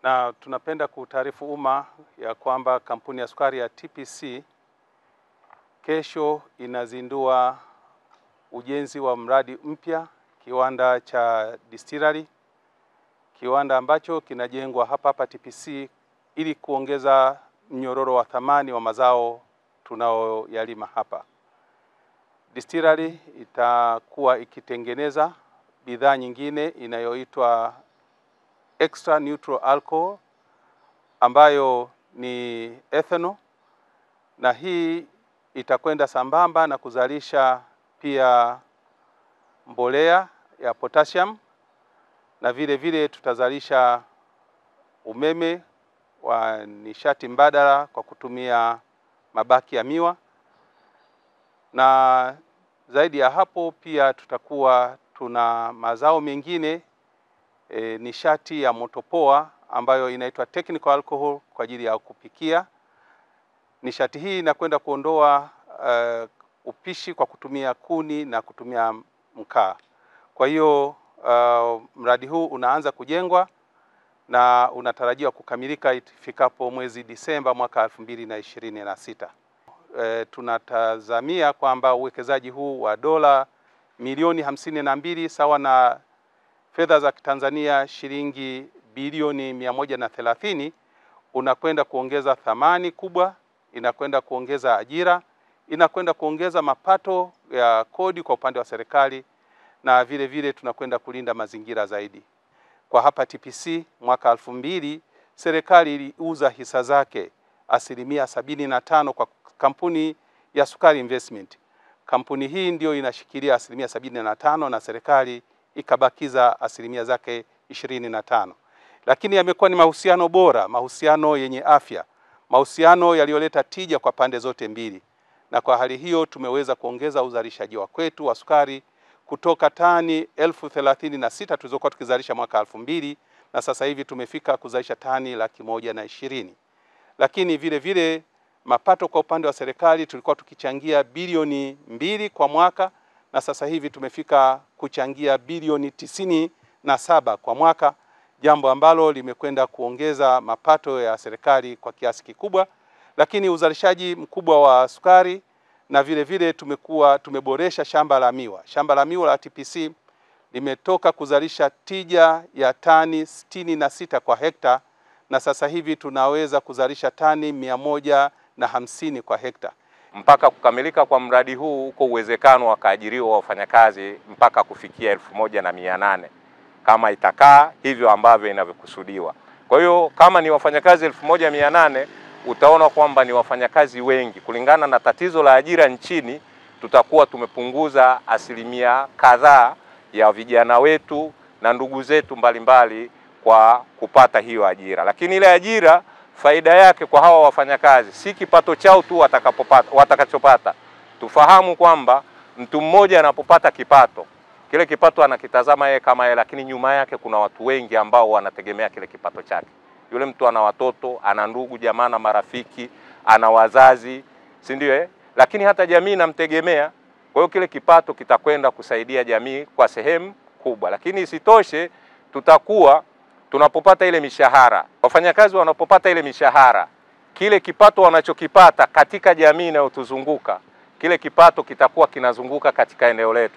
Na tunapenda kutaarifu umma ya kwamba kampuni ya sukari ya TPC kesho inazindua ujenzi wa mradi mpya, kiwanda cha distillery, kiwanda ambacho kinajengwa hapa TPC ili kuongeza mnyororo wa thamani wa mazao tunayoyalima hapa. Distillery itakuwa ikitengeneza bidhaa nyingine inayoitwa extra neutral alcohol ambayo ni ethanol, na hii itakwenda sambamba na kuzalisha pia mbolea ya potassium, na vile vile tutazalisha umeme wa nishati mbadala kwa kutumia mabaki ya miwa, na zaidi ya hapo pia tutakuwa tuna mazao mengine nishati ya motopoa ambayo inaitwa technical alcohol kwa ajili ya kupikia. Nishati hii inakwenda kuondoa upishi kwa kutumia kuni na kutumia mkaa. Kwa hiyo mradi huu unaanza kujengwa na unatarajiwa kukamilika ifikapo mwezi Disemba mwaka 2026. Tunatazamia kwamba uwekezaji huu wa dola milioni 52 sawa na fedha za Tanzania shilingi bilioni 130 unakwenda kuongeza thamani kubwa, inakwenda kuongeza ajira, inakwenda kuongeza mapato ya kodi kwa upande wa serikali, na vile vile tunakwenda kulinda mazingira zaidi. Kwa hapa TPC mwaka 2000 serikali iliuza hisa zake 75% kwa kampuni ya Sukari Investment. Kampuni hii ndio inashikilia 75% na serikali ikabakiza asilimia zake 25. Lakini yamekuwa ni mahusiano bora, mahusiano yenye afya, mahusiano yaliyoleta tija kwa pande zote mbili. Na kwa hali hiyo tumeweza kuongeza uzalishaji wa kwetu wa sukari kutoka tani 1036 tulizokuwa tukizalisha mwaka 2000 na sasa hivi tumefika kuzalisha tani 120,000. Lakini vile vile mapato kwa upande wa serikali tulikuwa tukichangia bilioni 2 kwa mwaka, na sasa hivi tumefika kuchangia bilioni 97 kwa mwaka, jambo ambalo limekwenda kuongeza mapato ya serikali kwa kiasi kikubwa. Lakini uzalishaji mkubwa wa sukari, na vile vile tumeboresha shamba la miwa. Shamba la miwa la TPC limetoka kuzalisha tija ya tani 66 kwa hekta, na sasa hivi tunaweza kuzalisha tani 150 kwa hekta. Mpaka kukamilika kwa mradi huu uko uwezekano wa kaajiriwa wafanyakazi mpaka kufikia 1800 kama itakaa hivyo ambavyo inavyokusudiwa. Kwa hiyo kama ni wafanyakazi 1800 utaona kwamba ni wafanyakazi wengi. Kulingana na tatizo la ajira nchini, tutakuwa tumepunguza asilimia kadhaa ya vijana wetu na ndugu zetu mbalimbali kwa kupata hiyo ajira. Lakini ile ajira faida yake kwa hawa wafanyakazi si kipato chao tu watakachopata. Tufahamu kwamba mtu mmoja anapopata kipato, kile kipato anakitazama yeye kama yeye, lakini nyuma yake kuna watu wengi ambao wanategemea kile kipato chake. Yule mtu ana watoto, ana ndugu, jamaa na marafiki, ana wazazi, si ndio? Lakini hata jamii inamtegemea. Kwa hiyo kile kipato kitakwenda kusaidia jamii kwa sehemu kubwa. Lakini isitoshe, tutakuwa tunapopata ile mishahara, wafanyakazi wanapopata ile mishahara, kile kipato wanachokipata katika jamii inayotuzunguka, kile kipato kitakuwa kinazunguka katika eneo letu.